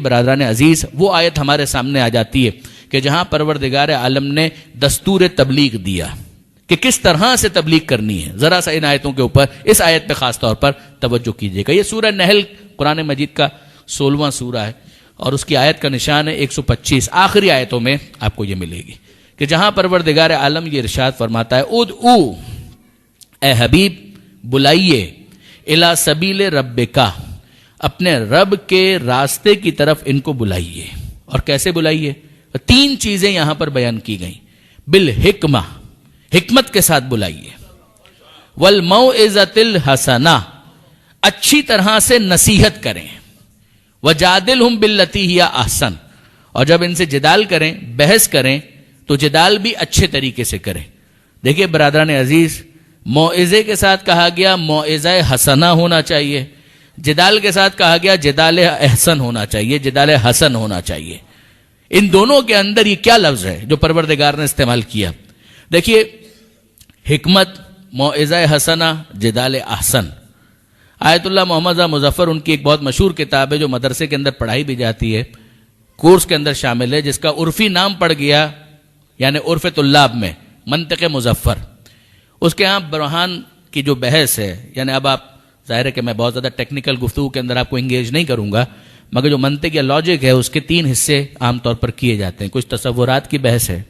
برادران عزیز وہ آیت ہمارے سامنے آ جاتی ہے کہ جہاں پروردگار عالم نے دستور تبلیغ دیا کہ کس طرح سے تبلیغ کرنی ہے. ذرا سا ان آیتوں کے اوپر، اس آیت پہ خاص طور پر توجہ کیجیے گا. یہ سورہ نحل قرآن مجید کا 16واں سورہ ہے اور اس کی آیت کا نشان ہے 125. آخری آیتوں میں آپ کو یہ ملے گی کہ جہاں پروردگار عالم یہ ارشاد فرماتا ہے ادعو، اے حبیب بلائیے، الی سبیل ربکا، اپنے رب کے راستے کی طرف ان کو بلائیے. اور کیسے بلائیے؟ 3 چیزیں یہاں پر بیان کی گئیں. بالحکمہ، حکمت کے ساتھ بلائیے. والموعظۃ الحسنہ، اچھی طرح سے نصیحت کریں. وجادلہم باللتی ہی احسن، اور جب ان سے جدال کریں، بحث کریں تو جدال بھی اچھے طریقے سے کریں. دیکھیے برادران عزیز، موعظے کے ساتھ کہا گیا موعظہ حسنہ ہونا چاہیے، جدال کے ساتھ کہا گیا جدال احسن ہونا چاہیے، جدال حسن ہونا چاہیے. ان دونوں کے اندر یہ کیا لفظ ہے جو پروردگار نے استعمال کیا؟ دیکھیے، حکمت، موعظہ حسنہ، جدال احسن. آیت اللہ محمد مظفر ان کی ایک بہت مشہور کتاب ہے جو مدرسے کے اندر پڑھائی بھی جاتی ہے، کورس کے اندر شامل ہے، جس کا عرفی نام پڑ گیا یعنی عرف طلاب میں منطق مظفر. اس کے ہاں برہان کی جو بحث ہے، یعنی اب آپ ظاہر ہے کہ میں بہت زیادہ ٹیکنیکل گفتگو کے اندر آپ کو انگیج نہیں کروں گا، مگر جو منطق یا لاجک ہے اس کے 3 حصے عام طور پر کیے جاتے ہیں. کچھ تصورات کی بحث ہے،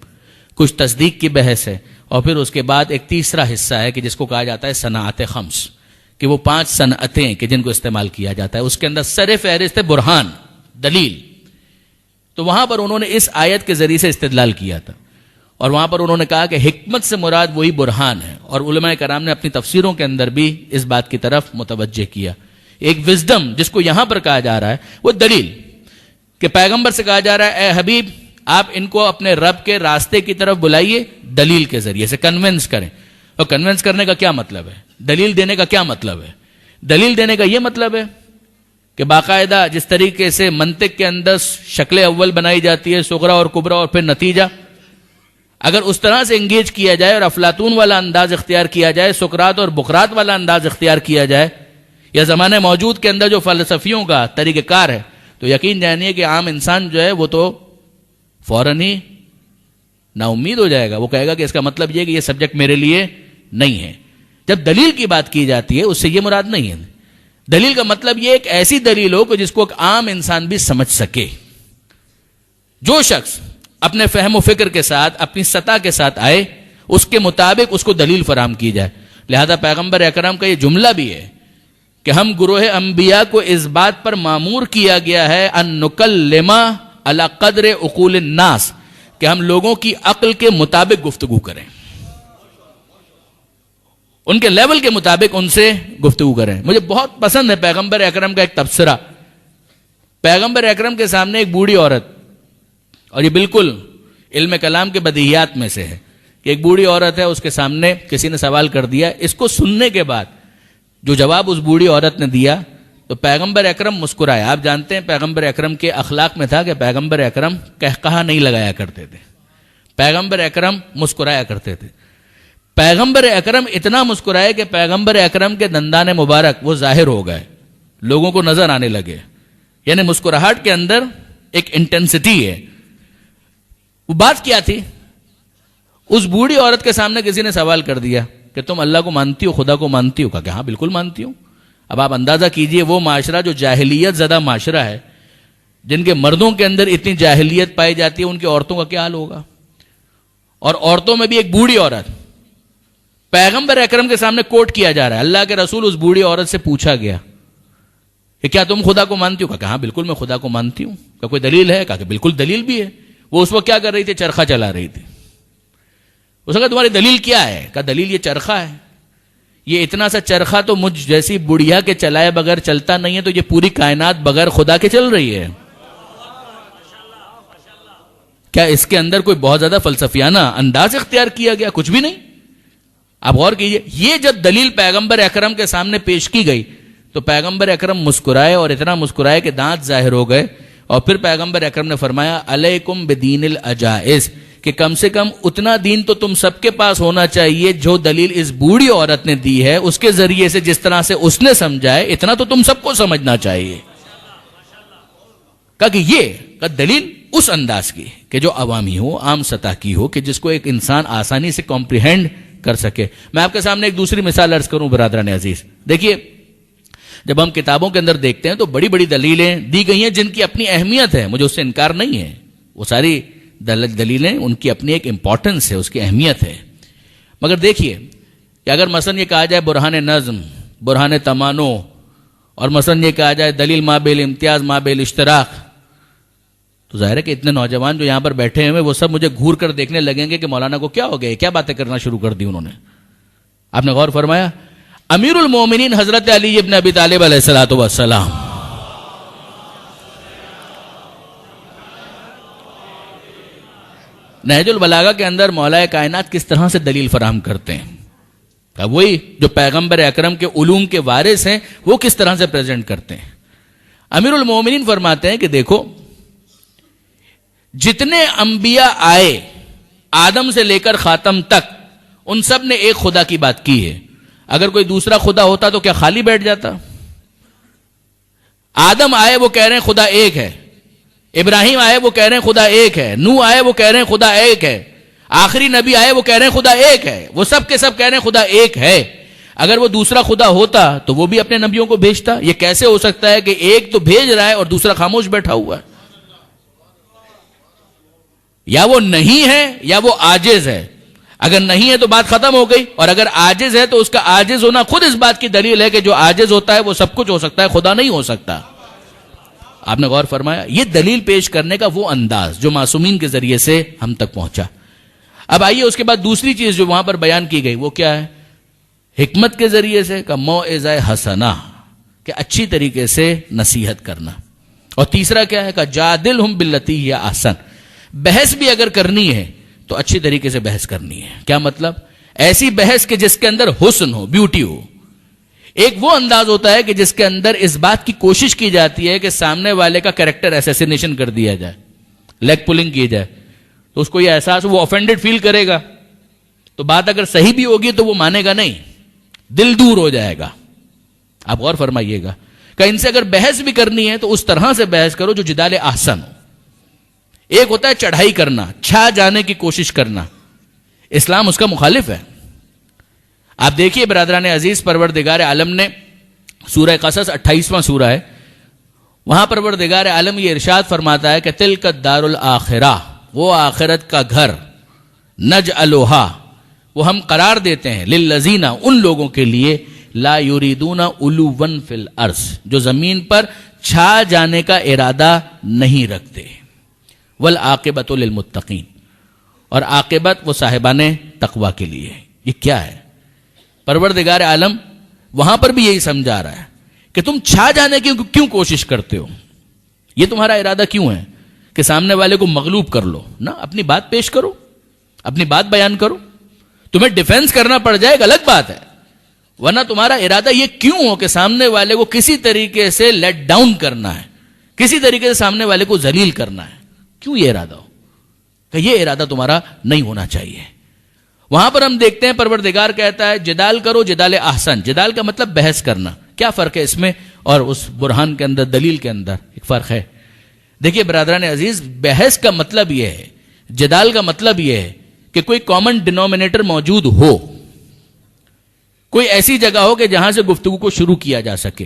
کچھ تصدیق کی بحث ہے، اور پھر اس کے بعد ایک تیسرا حصہ ہے کہ جس کو کہا جاتا ہے صنعت خمس، کہ وہ 5 صنعتیں کہ جن کو استعمال کیا جاتا ہے. اس کے اندر سر فہرست ہے برہان، دلیل. تو وہاں پر انہوں نے اس آیت کے ذریعے سے استدلال کیا تھا، اور وہاں پر انہوں نے کہا کہ حکمت سے مراد وہی برہان ہے. اور علماء کرام نے اپنی تفسیروں کے اندر بھی اس بات کی طرف متوجہ کیا. ایک وزڈم جس کو یہاں پر کہا جا رہا ہے وہ دلیل، کہ پیغمبر سے کہا جا رہا ہے اے حبیب آپ ان کو اپنے رب کے راستے کی طرف بلائیے، دلیل کے ذریعے سے کنونس کریں. اور کنونس کرنے کا کیا مطلب ہے؟ دلیل دینے کا کیا مطلب ہے؟ دلیل دینے کا یہ مطلب ہے کہ باقاعدہ جس طریقے سے منطق کے اندر شکل اول بنائی جاتی ہے، صغرا اور کبرا اور پھر نتیجہ، اگر اس طرح سے انگیج کیا جائے اور افلاطون والا انداز اختیار کیا جائے، سقراط اور بقراط والا انداز اختیار کیا جائے، یا زمانے موجود کے اندر جو فلسفیوں کا طریقہ کار ہے، تو یقین جانیے کہ عام انسان جو ہے وہ تو فوراً ہی نا امید ہو جائے گا. وہ کہے گا کہ اس کا مطلب یہ کہ یہ سبجیکٹ میرے لیے نہیں ہے. جب دلیل کی بات کی جاتی ہے اس سے یہ مراد نہیں ہے. دلیل کا مطلب یہ ایک ایسی دلیل ہو کہ جس کو ایک عام انسان بھی سمجھ سکے. جو شخص اپنے فہم و فکر کے ساتھ، اپنی سطح کے ساتھ آئے، اس کے مطابق اس کو دلیل فراہم کی جائے. لہذا پیغمبر اکرم کا یہ جملہ بھی ہے کہ ہم گروہ انبیاء کو اس بات پر مامور کیا گیا ہے ان نکلم علی قدر عقول الناس، کہ ہم لوگوں کی عقل کے مطابق گفتگو کریں، ان کے لیول کے مطابق ان سے گفتگو کریں. مجھے بہت پسند ہے پیغمبر اکرم کا ایک تبصرہ. پیغمبر اکرم کے سامنے ایک بوڑھی عورت، اور یہ بالکل علم کلام کے بدیہیات میں سے ہے کہ ایک بوڑھی عورت ہے، اس کے سامنے کسی نے سوال کر دیا. اس کو سننے کے بعد جو جواب اس بوڑھی عورت نے دیا تو پیغمبر اکرم مسکرائے. آپ جانتے ہیں پیغمبر اکرم کے اخلاق میں تھا کہ پیغمبر اکرم قہقہہ نہیں لگایا کرتے تھے، پیغمبر اکرم مسکرایا کرتے تھے. پیغمبر اکرم اتنا مسکرائے کہ پیغمبر اکرم کے دندان مبارک وہ ظاہر ہو گئے، لوگوں کو نظر آنے لگے. یعنی مسکراہٹ کے اندر ایک انٹینسٹی ہے. وہ بات کیا تھی؟ اس بوڑھی عورت کے سامنے کسی نے سوال کر دیا کہ تم اللہ کو مانتی ہو، خدا کو مانتی ہو؟ کہا کہ ہاں بالکل مانتی ہوں. اب آپ اندازہ کیجئے وہ معاشرہ جو جاہلیت زدہ معاشرہ ہے، جن کے مردوں کے اندر اتنی جاہلیت پائی جاتی ہے، ان کی عورتوں کا کیا حال ہوگا؟ اور عورتوں میں بھی ایک بوڑھی عورت. پیغمبر اکرم کے سامنے کوٹ کیا جا رہا ہے. اللہ کے رسول اس بوڑھی عورت سے پوچھا گیا کہ کیا تم خدا کو مانتی ہو؟ کہا کہ ہاں بالکل میں خدا کو مانتی ہوں. کہا کوئی دلیل ہے؟ کہا کہ بالکل دلیل بھی ہے. وہ اس وقت کیا کر رہی تھی؟ چرخہ چلا رہی تھی. اس نے کہا تمہاری دلیل کیا ہے؟ کہا دلیل یہ چرخہ ہے. یہ اتنا سا چرخہ تو مجھ جیسی بڑھیا کے چلائے بغیر چلتا نہیں ہے، تو یہ پوری کائنات بغیر خدا کے چل رہی ہے. کیا اس کے اندر کوئی بہت زیادہ فلسفیانہ انداز اختیار کیا گیا؟ کچھ بھی نہیں. آپ غور کیجئے، یہ جب دلیل پیغمبر اکرم کے سامنے پیش کی گئی تو پیغمبر اکرم مسکرائے، اور اتنا مسکرائے کہ دانت ظاہر ہو گئے. اور پھر پیغمبر اکرم نے فرمایا علیکم بدین العجائز، کہ کم سے کم اتنا دین تو تم سب کے پاس ہونا چاہیے جو دلیل اس بوڑھی عورت نے دی ہے، اس کے ذریعے سے جس طرح سے اس نے سمجھائے، اتنا تو تم سب کو سمجھنا چاہیے. کہا کہ یہ دلیل اس انداز کی کہ جو عوامی ہو، عام سطح کی ہو، کہ جس کو ایک انسان آسانی سے کمپریہینڈ کر سکے. میں آپ کے سامنے ایک دوسری مثال عرض کروں برادران عزیز. دیکھیے جب ہم کتابوں کے اندر دیکھتے ہیں تو بڑی بڑی دلیلیں دی گئی ہیں جن کی اپنی اہمیت ہے، مجھے اس سے انکار نہیں ہے. وہ ساری دلیلیں ان کی اپنی ایک امپورٹنس ہے، اس کی اہمیت ہے. مگر دیکھیے کہ اگر مثلا یہ کہا جائے برہان نظم، برہان تمانو، اور مثلا یہ کہا جائے دلیل مابل امتیاز مابل اشتراک، تو ظاہر ہے کہ اتنے نوجوان جو یہاں پر بیٹھے ہوئے وہ سب مجھے گھور کر دیکھنے لگیں گے کہ مولانا کو کیا ہو گیا، کیا باتیں کرنا شروع کر دی انہوں نے. آپ نے غور فرمایا امیر المومنین حضرت علی ابن ابی طالب علیہ الصلوۃ والسلام نہج البلاغہ کے اندر مولا کائنات کس طرح سے دلیل فراہم کرتے ہیں، وہی جو پیغمبر اکرم کے علوم کے وارث ہیں وہ کس طرح سے پریزنٹ کرتے ہیں. امیر المومنین فرماتے ہیں کہ دیکھو جتنے انبیاء آئے آدم سے لے کر خاتم تک ان سب نے ایک خدا کی بات کی ہے. اگر کوئی دوسرا خدا ہوتا تو کیا خالی بیٹھ جاتا؟ آدم آئے وہ کہہ رہے ہیں خدا ایک ہے، ابراہیم آئے وہ کہہ رہے ہیں خدا ایک ہے، نوح آئے وہ کہہ رہے ہیں خدا ایک ہے، آخری نبی آئے وہ کہہ رہے ہیں خدا ایک ہے، وہ سب کے سب کہہ رہے ہیں خدا ایک ہے. اگر وہ دوسرا خدا ہوتا تو وہ بھی اپنے نبیوں کو بھیجتا. یہ کیسے ہو سکتا ہے کہ ایک تو بھیج رہا ہے اور دوسرا خاموش بیٹھا ہوا ہے؟ یا وہ نہیں ہے یا وہ عاجز ہے. اگر نہیں ہے تو بات ختم ہو گئی، اور اگر عاجز ہے تو اس کا عاجز ہونا خود اس بات کی دلیل ہے کہ جو عاجز ہوتا ہے وہ سب کچھ ہو سکتا ہے، خدا نہیں ہو سکتا. آپ نے غور فرمایا یہ دلیل پیش کرنے کا وہ انداز جو معصومین کے ذریعے سے ہم تک پہنچا. اب آئیے اس کے بعد دوسری چیز جو وہاں پر بیان کی گئی وہ کیا ہے؟ حکمت کے ذریعے سے کا موعظہ حسنہ، کہ اچھی طریقے سے نصیحت کرنا. اور تیسرا کیا ہے؟ کا جادلہم باللتی ہی احسن، بحث بھی اگر کرنی ہے تو اچھی طریقے سے بحث کرنی ہے. کیا مطلب؟ ایسی بحث کہ جس کے اندر حسن ہو، بیوٹی ہو. ایک وہ انداز ہوتا ہے کہ جس کے اندر اس بات کی کوشش کی جاتی ہے کہ سامنے والے کا کریکٹر ایسیسینیشن کر دیا جائے، لیگ پولنگ کی جائے، تو اس کو یہ احساس وہ آفینڈڈ فیل کرے گا، تو بات اگر صحیح بھی ہوگی تو وہ مانے گا نہیں، دل دور ہو جائے گا. آپ غور فرمائیے گا کہ ان سے اگر بحث بھی کرنی ہے تو اس طرح سے بحث کرو جو جدال احسن ہو. ایک ہوتا ہے چڑھائی کرنا، چھا جانے کی کوشش کرنا، اسلام اس کا مخالف ہے. آپ دیکھیے برادران عزیز، پروردگار عالم نے سورہ قصص 28واں سورہ ہے، وہاں پروردگار عالم یہ ارشاد فرماتا ہے کہ تلک الدار الاخرہ، وہ آخرت کا گھر، نجعلھا، وہ ہم قرار دیتے ہیں، للذین، ان لوگوں کے لیے، لا یریدون علوا فی الارض، جو زمین پر چھا جانے کا ارادہ نہیں رکھتے، والعاقبۃ للمتقین، اور عاقبت وہ صاحبان تقوی کے لیے. یہ کیا ہے؟ پروردگار عالم وہاں پر بھی یہی سمجھا رہا ہے کہ تم چھا جانے کی کیوں کوشش کرتے ہو؟ یہ تمہارا ارادہ کیوں ہے کہ سامنے والے کو مغلوب کر لو؟ نہ، اپنی بات پیش کرو، اپنی بات بیان کرو. تمہیں ڈیفینس کرنا پڑ جائے ایک الگ بات ہے، ورنہ تمہارا ارادہ یہ کیوں ہو کہ سامنے والے کو کسی طریقے سے لیٹ ڈاؤن کرنا ہے، کسی طریقے سے سامنے والے کو ذلیل کرنا ہے؟ کیوں یہ ارادہ ہو؟ کہ یہ ارادہ تمہارا نہیں ہونا چاہیے. وہاں پر ہم دیکھتے ہیں پروردگار کہتا ہے جدال کرو، جدال احسن. جدال کا مطلب بحث کرنا. کیا فرق ہے اس میں اور اس برہان کے اندر، دلیل کے اندر؟ ایک فرق ہے. دیکھیے برادران عزیز، بحث کا مطلب یہ ہے، جدال کا مطلب یہ ہے کہ کوئی کامن ڈینومینیٹر موجود ہو، کوئی ایسی جگہ ہو کہ جہاں سے گفتگو کو شروع کیا جا سکے،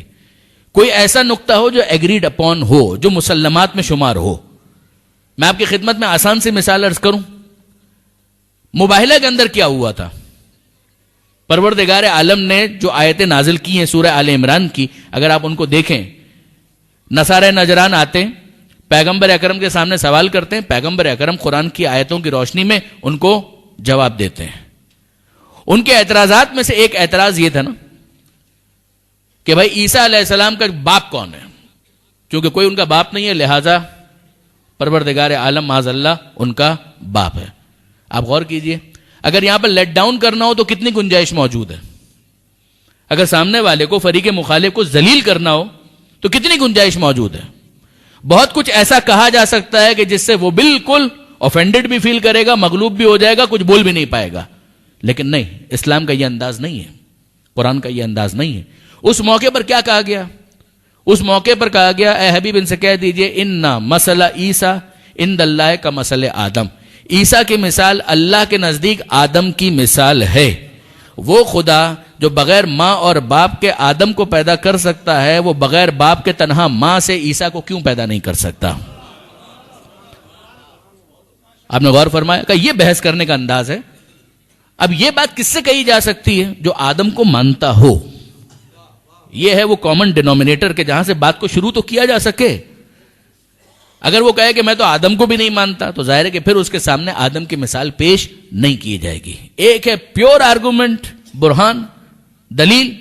کوئی ایسا نقطہ ہو جو ایگریڈ اپون ہو، جو مسلمات میں شمار ہو. میں آپ کی خدمت میں آسان سی مثال عرض کروں. مباہلہ کے اندر کیا ہوا تھا؟ پروردگار عالم نے جو آیتیں نازل کی ہیں سورہ آل عمران کی، اگر آپ ان کو دیکھیں، نصارہ نجران آتے ہیں، پیغمبر اکرم کے سامنے سوال کرتے ہیں، پیغمبر اکرم قرآن کی آیتوں کی روشنی میں ان کو جواب دیتے ہیں. ان کے اعتراضات میں سے ایک اعتراض یہ تھا نا کہ بھائی عیسیٰ علیہ السلام کا باپ کون ہے؟ کیونکہ کوئی ان کا باپ نہیں ہے، لہٰذا پروردگار عالم معاذ اللہ ان کا باپ ہے. آپ غور کیجئے، اگر یہاں پر لیٹ ڈاؤن کرنا ہو تو کتنی گنجائش موجود ہے؟ اگر سامنے والے کو، فریق مخالف کو ذلیل کرنا ہو تو کتنی گنجائش موجود ہے؟ بہت کچھ ایسا کہا جا سکتا ہے کہ جس سے وہ بالکل آفینڈڈ بھی فیل کرے گا، مغلوب بھی ہو جائے گا، کچھ بول بھی نہیں پائے گا. لیکن نہیں، اسلام کا یہ انداز نہیں ہے، قرآن کا یہ انداز نہیں ہے. اس موقع پر کیا کہا گیا؟ اس موقع پر کہا گیا اے حبیب ان سے کہہ دیجئے انا مسئلہ عیسیٰ عند اللہ کا مسئلہ آدم، عیسیٰ کی مثال اللہ کے نزدیک آدم کی مثال ہے۔ وہ خدا جو بغیر ماں اور باپ کے آدم کو پیدا کر سکتا ہے، وہ بغیر باپ کے تنہا ماں سے عیسیٰ کو کیوں پیدا نہیں کر سکتا؟ آپ نے غور فرمایا کہ یہ بحث کرنے کا انداز ہے۔ اب یہ بات کس سے کہی جا سکتی ہے؟ جو آدم کو مانتا ہو۔ یہ ہے وہ کامن ڈینومینیٹر کہ جہاں سے بات کو شروع تو کیا جا سکے۔ اگر وہ کہے کہ میں تو آدم کو بھی نہیں مانتا، تو ظاہر ہے کہ پھر اس کے سامنے آدم کی مثال پیش نہیں کی جائے گی۔ ایک ہے پیور آرگومنٹ، برہان، دلیل،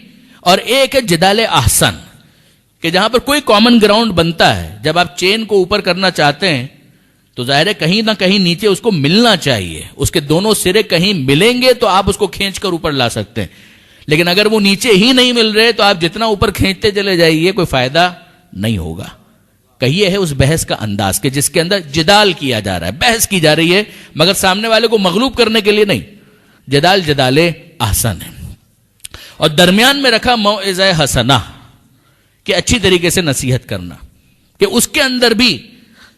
اور ایک ہے جدال احسن، کہ جہاں پر کوئی کامن گراؤنڈ بنتا ہے۔ جب آپ چین کو اوپر کرنا چاہتے ہیں تو ظاہر ہے کہیں نہ کہیں نیچے اس کو ملنا چاہیے، اس کے دونوں سرے کہیں ملیں گے تو آپ اس کو کھینچ کر اوپر لا سکتے ہیں، لیکن اگر وہ نیچے ہی نہیں مل رہے تو آپ جتنا اوپر کھینچتے چلے جائیے کوئی فائدہ نہیں ہوگا۔ کہ یہ ہے اس بحث کا انداز کہ جس کے اندر جدال کیا جا رہا ہے، بحث کی جا رہی ہے، مگر سامنے والے کو مغلوب کرنے کے لیے نہیں۔ جدال احسن ہے، اور درمیان میں رکھا موعظہ حسنہ، کہ اچھی طریقے سے نصیحت کرنا، کہ اس کے اندر بھی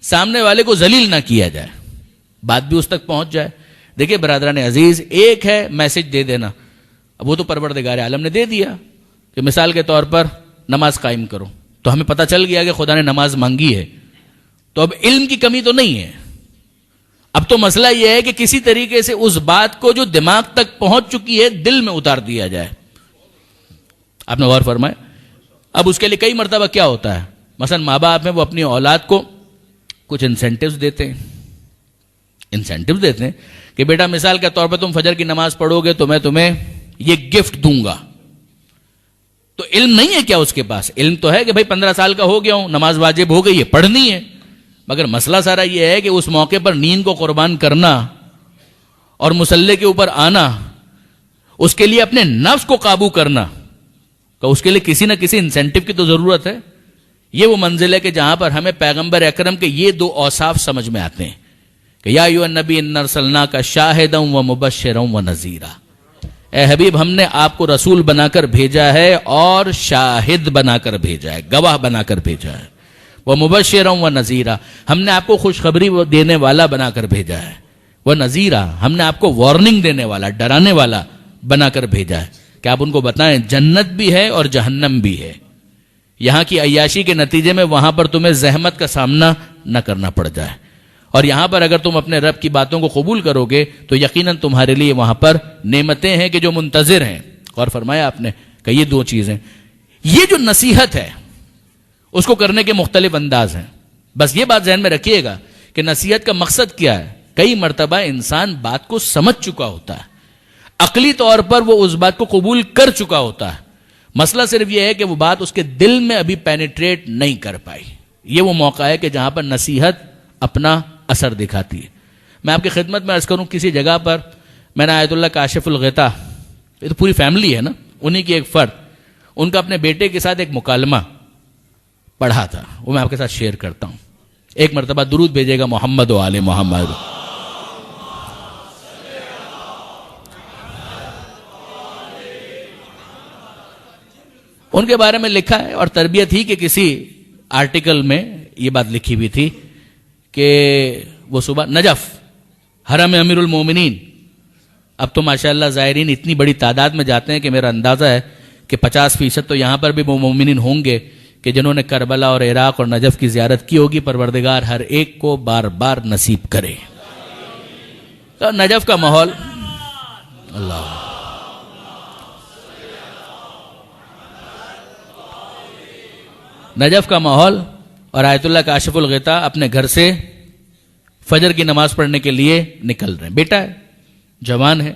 سامنے والے کو ذلیل نہ کیا جائے، بات بھی اس تک پہنچ جائے۔ دیکھیں برادران عزیز، ایک ہے میسج دے دینا، اب وہ تو پروردگار عالم نے دے دیا کہ مثال کے طور پر نماز قائم کرو، تو ہمیں پتہ چل گیا کہ خدا نے نماز مانگی ہے، تو اب علم کی کمی تو نہیں ہے۔ اب تو مسئلہ یہ ہے کہ کسی طریقے سے اس بات کو جو دماغ تک پہنچ چکی ہے دل میں اتار دیا جائے۔ آپ نے غور فرمائے؟ اب اس کے لیے کئی مرتبہ کیا ہوتا ہے، مثلا ماں باپ ہیں، وہ اپنی اولاد کو کچھ انسینٹیوز دیتے ہیں کہ بیٹا مثال کے طور پر تم فجر کی نماز پڑھو گے تو میں تمہیں یہ گفٹ دوں گا۔ تو علم نہیں ہے کیا اس کے پاس؟ علم تو ہے کہ بھائی 15 سال کا ہو گیا ہوں، نماز واجب ہو گئی ہے، پڑھنی ہے، مگر مسئلہ سارا یہ ہے کہ اس موقع پر نیند کو قربان کرنا اور مصلی کے اوپر آنا، اس کے لیے اپنے نفس کو قابو کرنا، کہ اس کے لیے کسی نہ کسی انسینٹیو کی تو ضرورت ہے۔ یہ وہ منزل ہے کہ جہاں پر ہمیں پیغمبر اکرم کے یہ دو اوصاف سمجھ میں آتے ہیں کہ یا ایھا النبی انا ارسلناک شاہدا ومبشرا ونذیرا، اے حبیب ہم نے آپ کو رسول بنا کر بھیجا ہے اور شاہد بنا کر بھیجا ہے، گواہ بنا کر بھیجا ہے، ومبشرا ونذیرا، ہم نے آپ کو خوشخبری دینے والا بنا کر بھیجا ہے، ونذیرا، ہم نے آپ کو وارننگ دینے والا، ڈرانے والا بنا کر بھیجا ہے کہ آپ ان کو بتائیں جنت بھی ہے اور جہنم بھی ہے، یہاں کی عیاشی کے نتیجے میں وہاں پر تمہیں زحمت کا سامنا نہ کرنا پڑ جائے، اور یہاں پر اگر تم اپنے رب کی باتوں کو قبول کرو گے تو یقیناً تمہارے لیے وہاں پر نعمتیں ہیں کہ جو منتظر ہیں۔ اور فرمایا آپ نے کہ یہ دو چیزیں، یہ جو نصیحت ہے اس کو کرنے کے مختلف انداز ہیں۔ بس یہ بات ذہن میں رکھیے گا کہ نصیحت کا مقصد کیا ہے۔ کئی مرتبہ انسان بات کو سمجھ چکا ہوتا ہے، عقلی طور پر وہ اس بات کو قبول کر چکا ہوتا ہے، مسئلہ صرف یہ ہے کہ وہ بات اس کے دل میں ابھی پینیٹریٹ نہیں کر پائی۔ یہ وہ موقع ہے کہ جہاں پر نصیحت اپنا اثر دکھاتی ہے۔ میں آپ کی خدمت میں عرض کروں، کسی جگہ پر میں نے آیت اللہ کاشف الغطا، یہ تو پوری فیملی ہے نا، انہی کی ایک فرد، ان کا اپنے بیٹے کے ساتھ ایک مکالمہ پڑھا تھا، وہ میں آپ کے ساتھ شیئر کرتا ہوں۔ ایک مرتبہ درود بھیجے گا محمد و آل محمد۔ ان کے بارے میں لکھا ہے، اور تربیت ہی کہ کسی آرٹیکل میں یہ بات لکھی ہوئی تھی کہ وہ صبح نجف حرم امیر المومنین، اب تو ماشاءاللہ زائرین اتنی بڑی تعداد میں جاتے ہیں کہ میرا اندازہ ہے کہ 50% تو یہاں پر بھی وہ مومنین ہوں گے کہ جنہوں نے کربلا اور عراق اور نجف کی زیارت کی ہوگی۔ پروردگار ہر ایک کو بار بار نصیب کرے۔ تو نجف کا ماحول، اللہ نجف کا ماحول، اور آیت اللہ کاشف الغطا اپنے گھر سے فجر کی نماز پڑھنے کے لیے نکل رہے ہیں۔ بیٹا ہے، جوان ہے،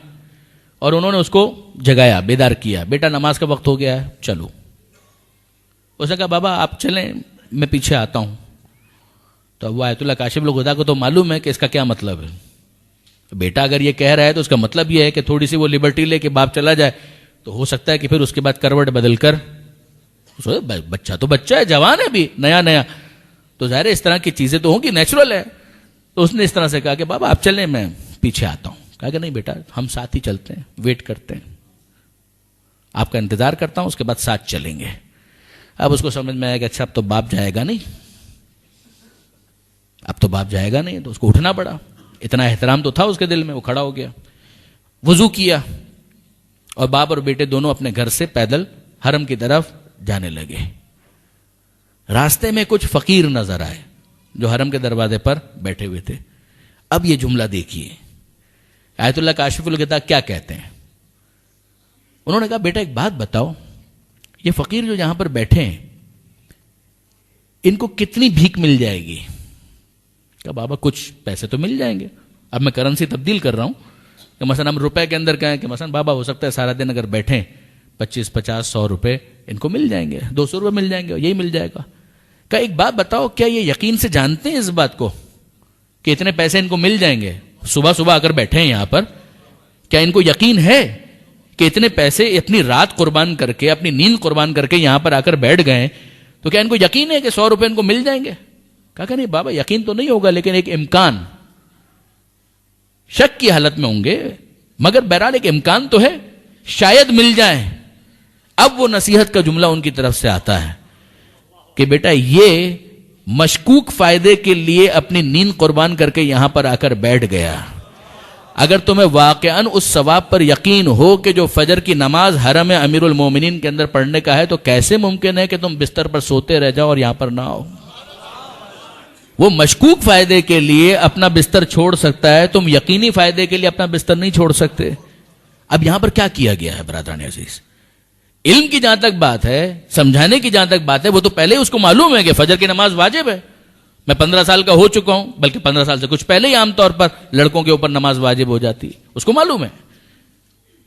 اور انہوں نے اس کو جگایا، بیدار کیا، بیٹا نماز کا وقت ہو گیا ہے، چلو۔ اس نے کہا بابا آپ چلیں، میں پیچھے آتا ہوں۔ تو وہ آیت اللہ کاشف الغطا کو تو معلوم ہے کہ اس کا کیا مطلب ہے۔ بیٹا اگر یہ کہہ رہا ہے تو اس کا مطلب یہ ہے کہ تھوڑی سی وہ لبرٹی لے کے باپ چلا جائے تو ہو سکتا ہے کہ پھر اس کے بعد کروٹ بدل کر، بچہ تو بچہ ہے، جوان ہے ابھی نیا، تو ظاہر ہے اس طرح کی چیزیں تو ہوں گی، نیچرل ہے۔ تو اس نے اس طرح سے کہا کہ بابا آپ چلیں، میں پیچھے آتا ہوں۔ کہا کہ نہیں بیٹا، ہم ساتھ ہی چلتے ہیں، ویٹ کرتے ہیں، آپ کا انتظار کرتا ہوں، اس کے بعد ساتھ چلیں گے۔ اب اس کو سمجھ میں آیا کہ اچھا اب تو باپ جائے گا نہیں، اب تو باپ جائے گا نہیں، تو اس کو اٹھنا پڑا. اتنا احترام تو تھا اس کے دل میں. وہ کھڑا ہو گیا، وضو کیا، اور باپ اور بیٹے دونوں اپنے گھر سے پیدل حرم کی طرف جانے لگے. راستے میں کچھ فقیر نظر آئے جو حرم کے دروازے پر بیٹھے ہوئے تھے. اب یہ جملہ دیکھیے آیت اللہ کاشف الغطا کیا کہتے ہیں. انہوں نے کہا بیٹا ایک بات بتاؤ، یہ فقیر جو یہاں پر بیٹھے ہیں ان کو کتنی بھیک مل جائے گی؟ کہا بابا کچھ پیسے تو مل جائیں گے. اب میں کرنسی تبدیل کر رہا ہوں کہ مثلا ہم روپے کے اندر کہیں کہ مثلا بابا ہو سکتا ہے سارا دن اگر بیٹھیں 25 50 100 روپے ان کو مل جائیں گے، 200 روپے مل جائیں گے، یہی مل جائے گا. کہا ایک بات بتاؤ، کیا یہ یقین سے جانتے ہیں اس بات کو کہ اتنے پیسے ان کو مل جائیں گے؟ صبح صبح اگر بیٹھے ہیں یہاں پر، کیا ان کو یقین ہے کہ اتنے پیسے اتنی رات قربان کر کے، اپنی نیند قربان کر کے یہاں پر آ کر بیٹھ گئے، تو کیا ان کو یقین ہے کہ 100 روپے ان کو مل جائیں گے؟ کہا کہ نہیں بابا یقین تو نہیں ہوگا، لیکن ایک امکان، شک کی حالت میں ہوں گے، مگر بہرحال ایک امکان تو ہے، شاید مل جائیں. اب وہ نصیحت کا جملہ ان کی طرف سے آتا ہے کہ بیٹا یہ مشکوک فائدے کے لیے اپنی نیند قربان کر کے یہاں پر آ کر بیٹھ گیا. اگر تمہیں واقعاً اس ثواب پر یقین ہو کہ جو فجر کی نماز حرم امیر المومنین کے اندر پڑھنے کا ہے، تو کیسے ممکن ہے کہ تم بستر پر سوتے رہ جاؤ اور یہاں پر نہ آؤ؟ وہ مشکوک فائدے کے لیے اپنا بستر چھوڑ سکتا ہے، تم یقینی فائدے کے لیے اپنا بستر نہیں چھوڑ سکتے. اب یہاں پر کیا کیا گیا ہے برادران عزیز؟ علم کی جہاں تک بات ہے، سمجھانے کی جہاں تک بات ہے، وہ تو پہلے اس کو معلوم ہے کہ فجر کی نماز واجب ہے. میں 15 سال کا ہو چکا ہوں، بلکہ 15 سال سے کچھ پہلے ہی عام طور پر لڑکوں کے اوپر نماز واجب ہو جاتی ہے، اس کو معلوم ہے.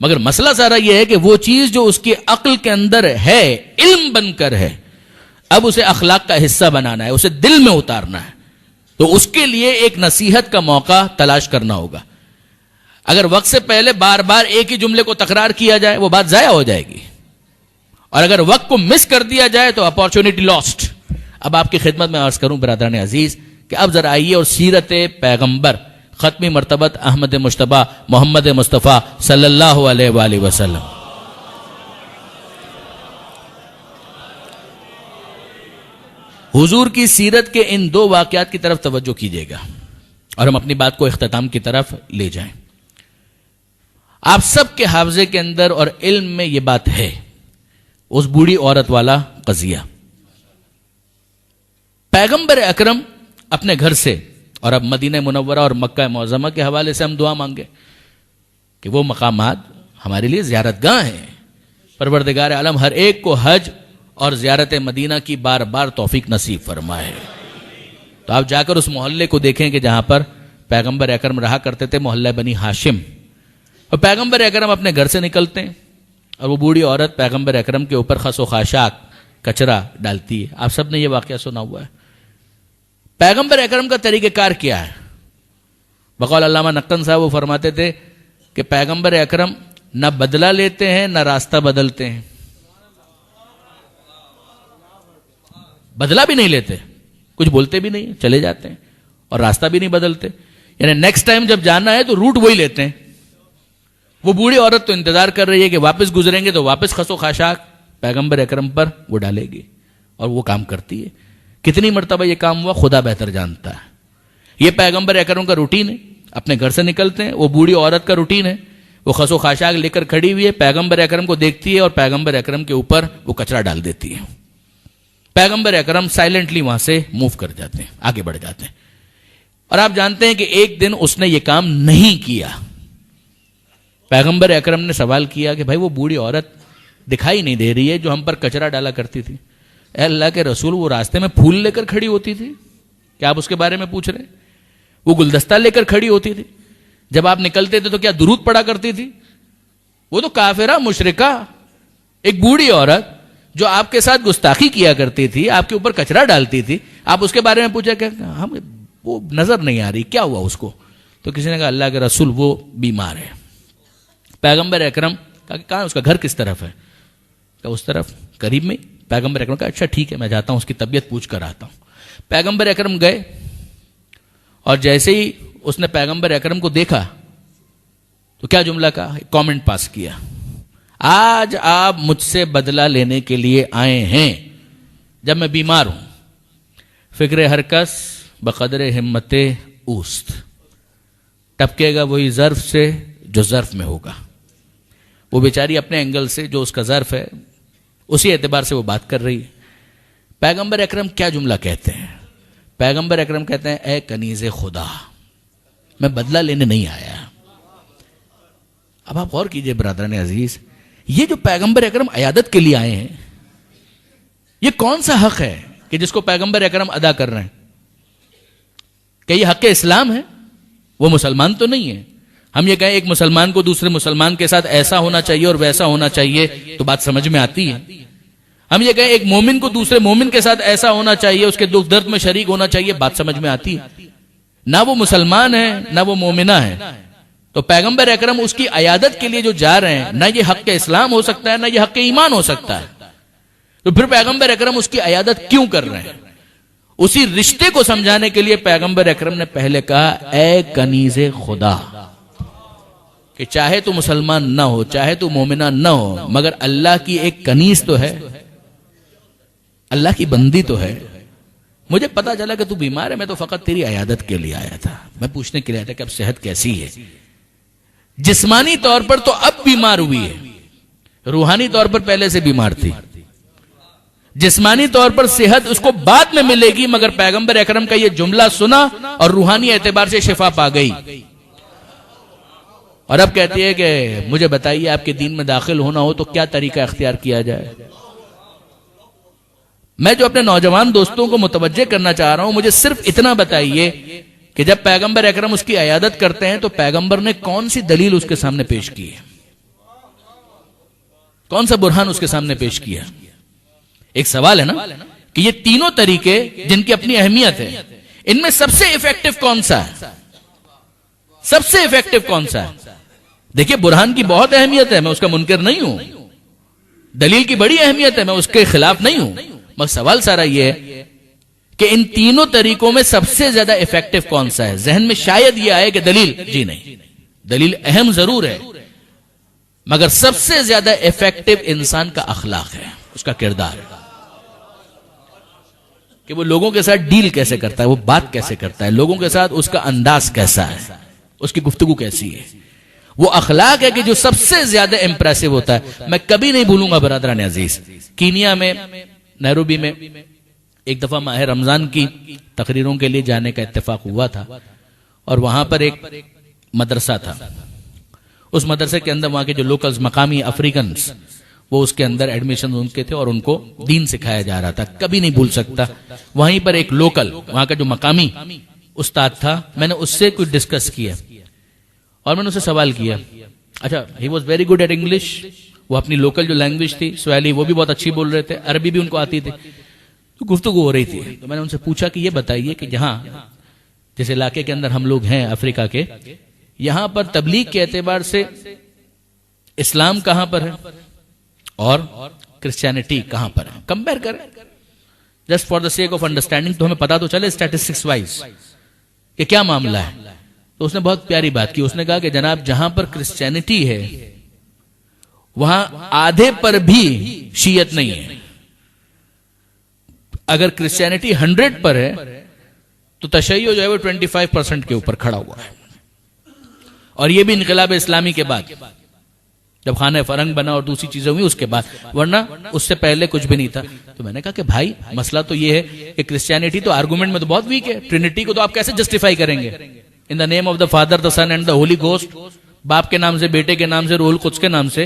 مگر مسئلہ سارا یہ ہے کہ وہ چیز جو اس کی عقل کے اندر ہے، علم بن کر ہے، اب اسے اخلاق کا حصہ بنانا ہے، اسے دل میں اتارنا ہے. تو اس کے لیے ایک نصیحت کا موقع تلاش کرنا ہوگا. اگر وقت سے پہلے بار بار ایک ہی جملے کو تکرار کیا جائے وہ بات ضائع ہو جائے گی، اور اگر وقت کو مس کر دیا جائے تو اپارچونٹی لاسٹ. اب آپ کی خدمت میں عرض کروں برادران عزیز کہ اب ذرا آئیے اور سیرت پیغمبر ختمی مرتبت احمد مجتبی محمد مصطفیٰ صلی اللہ علیہ وآلہ وسلم، حضور کی سیرت کے ان 2 واقعات کی طرف توجہ کیجیے گا اور ہم اپنی بات کو اختتام کی طرف لے جائیں. آپ سب کے حافظے کے اندر اور علم میں یہ بات ہے، اس بوڑھی عورت والا قضیہ. پیغمبر اکرم اپنے گھر سے، اور اب مدینہ منورہ اور مکہ معظمہ کے حوالے سے ہم دعا مانگے کہ وہ مقامات ہمارے لیے زیارت گاہ ہیں. پروردگار عالم ہر ایک کو حج اور زیارت مدینہ کی بار بار توفیق نصیب فرمائے. تو آپ جا کر اس محلے کو دیکھیں کہ جہاں پر پیغمبر اکرم رہا کرتے تھے، محلہ بنی ہاشم. اور پیغمبر اکرم اپنے گھر سے نکلتے ہیں اور وہ بوڑھی عورت پیغمبر اکرم کے اوپر خس و خاشاک کچرا ڈالتی ہے. آپ سب نے یہ واقعہ سنا ہوا ہے. پیغمبر اکرم کا طریقہ کار کیا ہے؟ بقول علامہ نقطن صاحب وہ فرماتے تھے کہ پیغمبر اکرم نہ بدلہ لیتے ہیں نہ راستہ بدلتے ہیں. بدلہ بھی نہیں لیتے، کچھ بولتے بھی نہیں، چلے جاتے ہیں، اور راستہ بھی نہیں بدلتے. یعنی نیکسٹ ٹائم جب جانا ہے تو روٹ وہی لیتے ہیں. وہ بوڑھی عورت تو انتظار کر رہی ہے کہ واپس گزریں گے تو واپس خسو خاشاک پیغمبر اکرم پر وہ ڈالے گی، اور وہ کام کرتی ہے. کتنی مرتبہ یہ کام ہوا خدا بہتر جانتا ہے. یہ پیغمبر اکرم کا روٹین ہے، اپنے گھر سے نکلتے ہیں. وہ بوڑھی عورت کا روٹین ہے، وہ خسو خاشاک لے کر کھڑی ہوئی ہے، پیغمبر اکرم کو دیکھتی ہے اور پیغمبر اکرم کے اوپر وہ کچرا ڈال دیتی ہے. پیغمبر اکرم سائلنٹلی وہاں سے موو کر جاتے ہیں، آگے بڑھ جاتے ہیں. اور آپ جانتے ہیں کہ ایک دن اس نے یہ کام نہیں کیا. پیغمبر اکرم نے سوال کیا کہ بھائی وہ بوڑھی عورت دکھائی نہیں دے رہی ہے جو ہم پر کچرا ڈالا کرتی تھی. اے اللہ کے رسول، وہ راستے میں پھول لے کر کھڑی ہوتی تھی، کیا آپ اس کے بارے میں پوچھ رہے ہیں؟ وہ گلدستہ لے کر کھڑی ہوتی تھی، جب آپ نکلتے تھے تو کیا درود پڑھا کرتی تھی؟ وہ تو کافرہ مشرکہ ایک بوڑھی عورت جو آپ کے ساتھ گستاخی کیا کرتی تھی، آپ کے اوپر کچرا ڈالتی تھی، آپ اس کے بارے میں پوچھا کہ ہم وہ نظر نہیں آ رہی، کیا ہوا اس کو؟ تو کسی نے کہا اللہ کے رسول وہ بیمار ہے. پیغمبر اکرم کہا کہ کہاں اس کا گھر کس طرف ہے؟ کہ اس طرف قریب میں. پیغمبر اکرم کہا اچھا ٹھیک ہے میں جاتا ہوں اس کی طبیعت پوچھ کر آتا ہوں. پیغمبر اکرم گئے اور جیسے ہی اس نے پیغمبر اکرم کو دیکھا تو کیا جملہ کہا؟ کامنٹ پاس کیا، آج آپ مجھ سے بدلہ لینے کے لیے آئے ہیں جب میں بیمار ہوں، فکر ہر کس بقدر ہمت اوست، ٹپکے گا وہی ظرف سے جو ظرف میں ہوگا. وہ بیچاری اپنے اینگل سے جو اس کا ظرف ہے اسی اعتبار سے وہ بات کر رہی ہے. پیغمبر اکرم کیا جملہ کہتے ہیں؟ پیغمبر اکرم کہتے ہیں اے کنیز خدا، میں بدلہ لینے نہیں آیا. اب آپ غور کیجئے برادران عزیز، یہ جو پیغمبر اکرم عیادت کے لیے آئے ہیں، یہ کون سا حق ہے کہ جس کو پیغمبر اکرم ادا کر رہے ہیں؟ کہ یہ حق اسلام ہے؟ وہ مسلمان تو نہیں ہے. ہم یہ کہیں ایک مسلمان کو دوسرے مسلمان کے ساتھ ایسا ہونا چاہیے اور ویسا ہونا چاہیے تو بات سمجھ میں آتی ہے. ہم یہ کہیں ایک مومن کو دوسرے مومن کے ساتھ ایسا ہونا چاہیے، اس کے دکھ درد میں شریک ہونا چاہیے، بات سمجھ میں آتی ہے. نہ وہ مسلمان ہے نہ وہ مومنہ ہے. تو پیغمبر اکرم اس کی عیادت کے لیے جو جا رہے ہیں، نہ یہ حق اسلام ہو سکتا ہے نہ یہ حق ایمان ہو سکتا ہے. تو پھر پیغمبر اکرم اس کی عیادت کیوں کر رہے ہیں؟ اسی رشتے کو سمجھانے کے لیے پیغمبر اکرم نے پہلے کہا اے کنیز خدا، کہ چاہے تو مسلمان نہ ہو، چاہے تو مومنہ نہ ہو، مگر اللہ کی ایک کنیز تو ہے، اللہ کی بندی تو ہے. مجھے پتا چلا کہ تو بیمار ہے، میں تو فقط تیری عیادت کے لیے آیا تھا، میں پوچھنے کے لیے آیا تھا کہ اب صحت کیسی ہے. جسمانی طور پر تو اب بیمار ہوئی ہے، روحانی طور پر پہلے سے بیمار تھی. جسمانی طور پر صحت اس کو بعد میں ملے گی، مگر پیغمبر اکرم کا یہ جملہ سنا اور روحانی اعتبار سے شفا پا گئی. اور اب کہتی ہے کہ مجھے بتائیے آپ کے دین میں داخل ہونا ہو تو کیا طریقہ اختیار کیا جائے. میں جو اپنے نوجوان دوستوں کو متوجہ کرنا چاہ رہا ہوں، مجھے صرف اتنا بتائیے کہ جب پیغمبر اکرم اس کی عیادت کرتے ہیں تو پیغمبر نے کون سی دلیل اس کے سامنے پیش کی ہے؟ کون سا برہان اس کے سامنے پیش کیا؟ ایک سوال ہے نا کہ یہ تینوں طریقے جن کی اپنی اہمیت ہے، ان میں سب سے ایفیکٹو کون سا ہے؟ سب سے ایفیکٹو کون سا ہے؟ دیکھیے برہان کی بہت اہمیت ہے، میں اس کا منکر نہیں ہوں. دلیل کی بڑی اہمیت ہے، میں اس کے خلاف نہیں ہوں. مگر سوال سارا یہ ہے کہ ان تینوں طریقوں میں سب سے زیادہ ایفیکٹو کون سا ہے؟ ذہن میں شاید یہ آئے کہ دلیل، جی نہیں، دلیل اہم ضرور ہے، مگر سب سے زیادہ ایفیکٹو انسان کا اخلاق ہے، اس کا کردار، کہ وہ لوگوں کے ساتھ ڈیل کیسے کرتا ہے، وہ بات کیسے کرتا ہے، لوگوں کے ساتھ اس کا انداز کیسا ہے، اس کی گفتگو کیسی ہے. وہ اخلاق ہے کہ جو سب سے زیادہ امپریسو ہوتا ہے. میں کبھی نہیں بھولوں گا برادران عزیز، کینیا میں نیروبی میں ایک دفعہ ماہ رمضان کی تقریروں کے لیے جانے کا اتفاق ہوا تھا، اور وہاں پر ایک مدرسہ تھا. اس مدرسے کے اندر وہاں کے جو لوکلز، مقامی افریکنز، وہ اس کے اندر ایڈمیشن ان کے تھے اور ان کو دین سکھایا جا رہا تھا. کبھی نہیں بھول سکتا، وہیں پر ایک لوکل، وہاں کا جو مقامی استاد تھا، میں نے اس سے کچھ ڈسکس کیا اور میں نے اسے سوال کیا. اچھا، he was very good at English, وہ اپنی لوکل جو لینگویج تھی سوالی، وہ بھی بہت اچھی بول رہے تھے، عربی بھی ان کو آتی تھی. تو گفتگو ہو رہی تھی، تو میں نے ان سے پوچھا کہ یہ بتائیے کہ جہاں جس علاقے کے اندر ہم لوگ ہیں افریقہ کے، یہاں پر تبلیغ کے اعتبار سے اسلام کہاں پر ہے اور کرسچینٹی کہاں پر ہے، کمپیئر کریں just for the sake of understanding, تو ہمیں پتا تو چلے اسٹیٹسٹکس وائز کہ کیا معاملہ ہے. تو اس نے بہت پیاری بات کی، اس نے کہا کہ جناب جہاں پر کرسچینٹی ہے وہاں آدھے پر بھی شیعت نہیں ہے. اگر کرسچینٹی 100 پر ہے تو تشیع جو ہے وہ 25% کے اوپر کھڑا ہوا ہے. اور یہ بھی انقلاب اسلامی کے بعد، جب خانہ فرنگ بنا اور دوسری چیزیں ہوئی اس کے بعد، ورنہ اس سے پہلے کچھ بھی نہیں تھا. تو میں نے کہا کہ بھائی مسئلہ تو یہ ہے کہ کرسچینٹی تو آرگومنٹ میں تو بہت ویک ہے، ٹرینٹی کو تو آپ کیسے جسٹیفائی کریں گے؟ In the name of the father, the son and the holy ghost, باپ کے نام سے، بیٹے کے نام سے، روح القدس کے نام سے.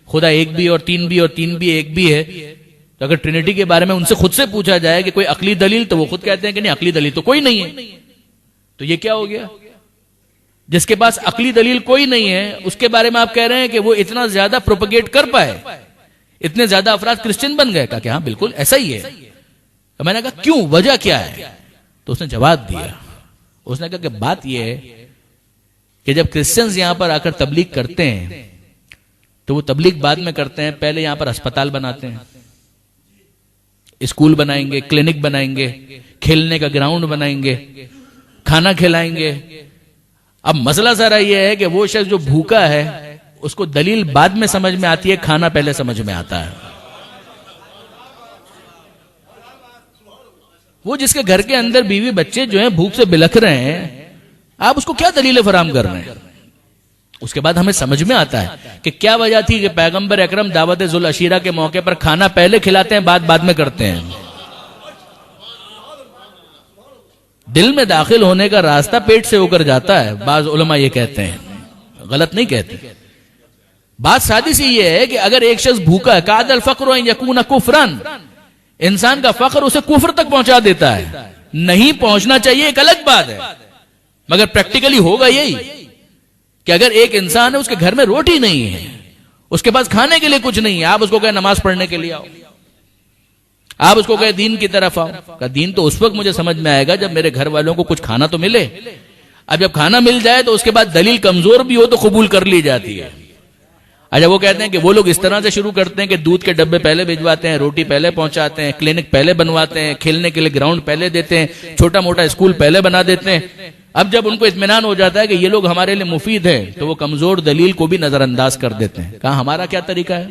خدا ایک بھی اور تین بھی اور تین بھی ایک بھی ہے. تو اگر ٹرینٹی کے بارے میں ان سے خود سے پوچھا جائے کہ کوئی عقلی دلیل، تو وہ خود کہتے ہیں کہ نہیں، عقلی دلیل تو کوئی نہیں ہے. تو یہ کیا ہو گیا؟ جس کے پاس عقلی دلیل کوئی نہیں ہے اس کے بارے میں آپ کہہ رہے ہیں کہ وہ اتنا زیادہ پروپیگیٹ کر پائے، اتنے زیادہ افراد کرسچن بن گئے. کہا کہ ہاں بالکل ایسا ہی ہے. تو میں نے کہا کیوں، وجہ کیا ہے؟ تو اس نے جواب دیا، اس نے کہا کہ بات یہ ہے کہ جب کرسچنز یہاں پر آ کر تبلیغ کرتے ہیں تو وہ تبلیغ بعد میں کرتے ہیں، پہلے یہاں پر ہسپتال بناتے ہیں، اسکول بنائیں گے، کلینک بنائیں گے، کھیلنے کا گراؤنڈ بنائیں گے، کھانا کھلائیں گے. اب مسئلہ ذرا یہ ہے کہ وہ شخص جو بھوکا ہے اس کو دلیل بعد میں سمجھ میں آتی ہے، کھانا پہلے سمجھ میں آتا ہے. وہ جس کے گھر کے اندر بیوی بچے جو ہیں بھوک سے بلک رہے ہیں، آپ اس کو کیا دلیل فراہم کر رہے ہیں؟ اس کے بعد ہمیں سمجھ میں آتا ہے کہ کیا وجہ تھی کہ پیغمبر اکرم دعوت ذوالعشیرہ کے موقع پر کھانا پہلے کھلاتے ہیں، بات بعد میں کرتے ہیں۔ دل میں داخل ہونے کا راستہ پیٹ سے ہو کر جاتا ہے، بعض علماء یہ کہتے ہیں، غلط نہیں کہتے۔ بات سادی سی یہ ہے کہ اگر ایک شخص بھوکا ہے، کاد الفقر ان یکون کفرن، انسان کا فقر اسے کفر تک پہنچا دیتا ہے۔ نہیں پہنچنا چاہیے ایک الگ بات ہے، مگر پریکٹیکلی ہوگا یہی کہ اگر ایک انسان ہے، اس کے گھر میں روٹی نہیں ہے، اس کے پاس کھانے کے لیے کچھ نہیں ہے، آپ اس کو کہیں نماز پڑھنے کے لیے آؤ، آپ اس کو کہیں دین کی طرف آؤ، کہ دین تو اس وقت مجھے سمجھ میں آئے گا جب میرے گھر والوں کو کچھ کھانا تو ملے۔ اب جب کھانا مل جائے تو اس کے بعد دلیل کمزور بھی ہو تو قبول کر لی جاتی ہے۔ اچھا، وہ کہتے ہیں کہ وہ لوگ اس طرح سے شروع کرتے ہیں کہ دودھ کے ڈبے پہلے بھجواتے ہیں، روٹی پہلے پہنچاتے ہیں، کلینک پہلے بنواتے ہیں، کھیلنے کے لیے گراؤنڈ پہلے دیتے ہیں، چھوٹا موٹا اسکول پہلے بنا دیتے ہیں۔ اب جب ان کو اطمینان ہو جاتا ہے کہ یہ لوگ ہمارے لیے مفید ہیں تو وہ کمزور دلیل کو بھی نظر انداز کر دیتے ہیں۔ کہا ہمارا کیا طریقہ ہے؟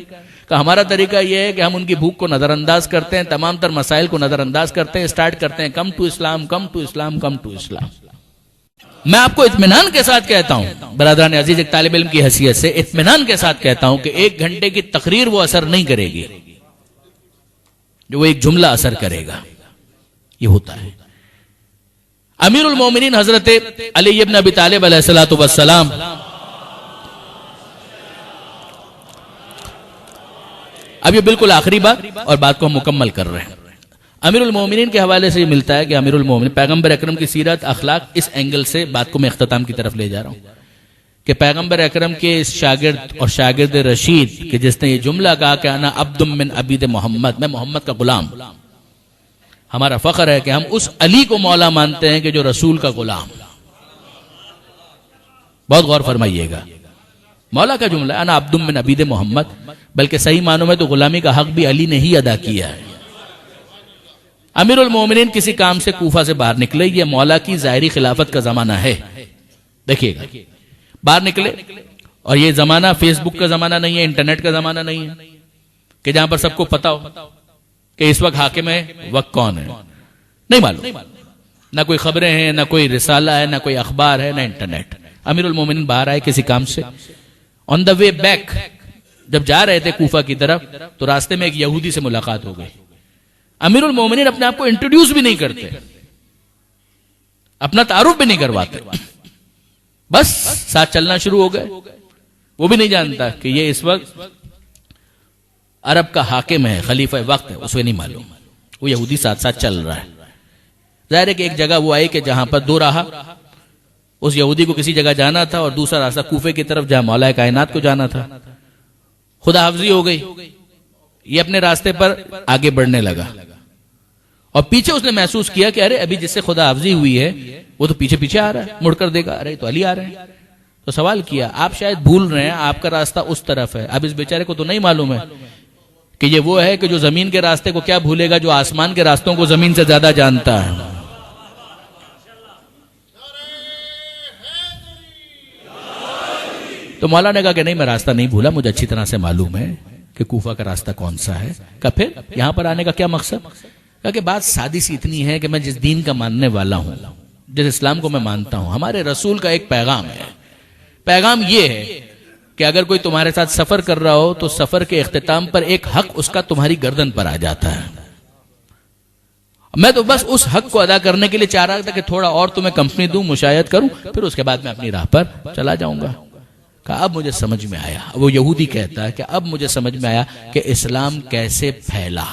کہا ہمارا طریقہ یہ ہے کہ ہم ان کی بھوک کو نظر انداز کرتے ہیں، تمام تر مسائل کو نظر انداز کرتے ہیں، اسٹارٹ کرتے ہیں come to Islam, come to Islam, come to Islam. میں آپ کو اطمینان کے ساتھ کہتا ہوں برادران عزیز، ایک طالب علم کی حیثیت سے اطمینان کے ساتھ کہتا ہوں کہ 1 گھنٹے کی تقریر وہ اثر نہیں کرے گی جو وہ ایک جملہ اثر کرے گا۔ یہ ہوتا ہے۔ امیر المومنین حضرت علی ابن ابی طالب علیہ الصلوۃ والسلام اب یہ بالکل آخری بات اور بات کو ہم مکمل کر رہے ہیں۔ امیر المومنین کے حوالے سے یہ ملتا ہے کہ امیر المومنین پیغمبر اکرم کی سیرت اخلاق، اس اینگل سے بات کو میں اختتام کی طرف لے جا رہا ہوں کہ پیغمبر اکرم کے اس شاگرد اور شاگرد رشید کہ جس نے یہ جملہ کہا کہ انا عبد من عبید محمد، میں محمد کا غلام، ہمارا فخر ہے کہ ہم اس علی کو مولا مانتے ہیں کہ جو رسول کا غلام۔ بہت غور فرمائیے گا، مولا کا جملہ انا عبد من عبید محمد، بلکہ صحیح معنوں میں تو غلامی کا حق بھی علی نے ہی ادا کیا ہے۔ امیر المومنین کسی کام سے کوفہ سے باہر نکلے، یہ مولا کی ظاہری خلافت کا زمانہ ہے، دیکھیے گا، باہر نکلے، اور یہ زمانہ فیس بک کا زمانہ نہیں ہے، انٹرنیٹ کا زمانہ نہیں ہے کہ جہاں پر سب کو پتا ہو کہ اس وقت حاکم ہے، وقت کون ہے، نہیں معلوم، نہ کوئی خبریں ہیں، نہ کوئی رسالہ ہے، نہ کوئی اخبار ہے، نہ انٹرنیٹ۔ امیر المومنین باہر آئے کسی کام سے، آن دا وے بیک جب جا رہے تھے کوفہ کی طرف تو راستے میں ایک یہودی سے ملاقات ہو گئی۔ امیر المومنین اپنے آپ کو انٹروڈیوس بھی نہیں کرتے، اپنا تعارف بھی نہیں کرواتے، بس ساتھ چلنا شروع ہو گئے۔ وہ بھی نہیں جانتا کہ یہ اس وقت عرب کا حاکم ہے، خلیفہ وقت ہے، اسے نہیں معلوم، وہ یہودی ساتھ ساتھ چل رہا ہے۔ ظاہر ہے کہ ایک جگہ وہ آئی کہ جہاں پر 2 راہ، اس یہودی کو کسی جگہ جانا تھا اور دوسرا راستہ کوفے کی طرف جہاں مولا کائنات کو جانا تھا۔ خدا حافظی ہو گئی، یہ اپنے راستے پر آگے بڑھنے لگا اور پیچھے اس نے محسوس کیا کہ ارے ابھی جس سے خدا حافظی ہوئی ہے وہ تو پیچھے پیچھے آ رہا ہے، مڑ کر دیکھا ارے تو علی آ رہے ہیں۔ تو سوال کیا آپ شاید بھول رہے ہیں، آپ کا راستہ اس طرف ہے، اب اس بیچارے کو تو نہیں معلوم ہے کہ یہ وہ ہے کہ جو زمین کے راستے کو کیا بھولے گا جو آسمان کے راستوں کو زمین سے زیادہ جانتا ہے۔ تو مولا نے کہا کہ نہیں میں راستہ نہیں بھولا، مجھے اچھی طرح سے معلوم ہے کہ کوفہ کا راستہ کون سا ہے۔ کہا پھر یہاں پر آنے کا کیا مقصد؟ کہا کہ بات سادی سی اتنی ہے کہ میں جس دین کا ماننے والا ہوں، جس اسلام کو میں مانتا ہوں، ہمارے رسول کا ایک پیغام ہے۔ پیغام یہ ہے کہ اگر کوئی تمہارے ساتھ سفر کر رہا ہو تو سفر کے اختتام پر ایک حق اس کا تمہاری گردن پر آ جاتا ہے۔ میں تو بس اس حق کو ادا کرنے کے لیے چاہ رہا تھا کہ تھوڑا اور تمہیں کمپنی دوں، مشایعت کروں، پھر اس کے بعد میں اپنی راہ پر چلا جاؤں گا۔ کہا اب مجھے سمجھ میں آیا، وہ یہودی کہتا ہے کہ اب مجھے سمجھ میں آیا کہ اسلام کیسے پھیلا،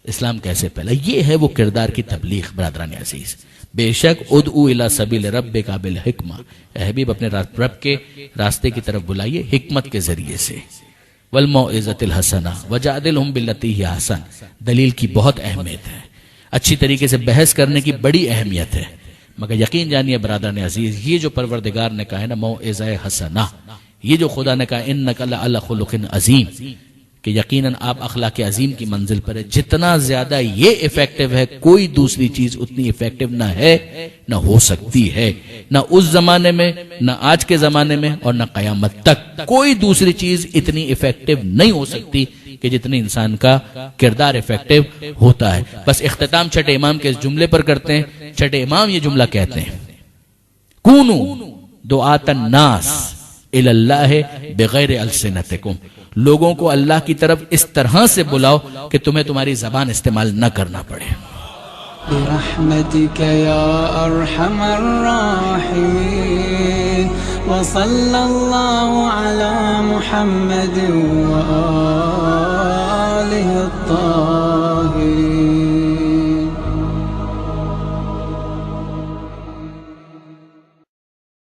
اسلام کیسے پھیلا۔ یہ ہے وہ کردار کی تبلیغ برادران عزیز۔ بے شک ادعو الی سبیل ربک بالحکمہ، اے حبیب اپنے رب کے راستے کی طرف بلائیے حکمت کے ذریعے سے، والموعظۃ الحسنہ وجادلہم باللتی ہی احسن، دلیل کی بہت اہمیت ہے، اچھی طریقے سے بحث کرنے کی بڑی اہمیت ہے، مگر یقین جانیے برادران عزیز یہ جو پروردگار نے کہا ہے نا موعظہ حسنہ، یہ جو خدا نے کہا انک لعلی خلق عظیم، کہ یقیناً آپ اخلاق عظیم کی منزل پر ہے، جتنا زیادہ یہ ایفیکٹو ہے کوئی دوسری چیز اتنی ایفیکٹو نہ ہے نہ ہو سکتی ہے، نہ اس زمانے میں نہ آج کے زمانے میں اور نہ قیامت تک کوئی دوسری چیز اتنی ایفیکٹو نہیں ہو سکتی کہ جتنی انسان کا کردار افیکٹو ہوتا ہے. بس اختتام چھٹے امام کے اس جملے پر کرتے ہیں. چھٹے امام یہ جملہ کہتے ہیں کونو دعات الناس الی اللہ بغیر السنتکم، لوگوں کو اللہ کی طرف اس طرح سے بلاؤ کہ تمہیں تمہاری زبان استعمال نہ کرنا پڑے. برحمتك يا أرحم الراحمين وصلى الله على محمد وآله الطاهرين.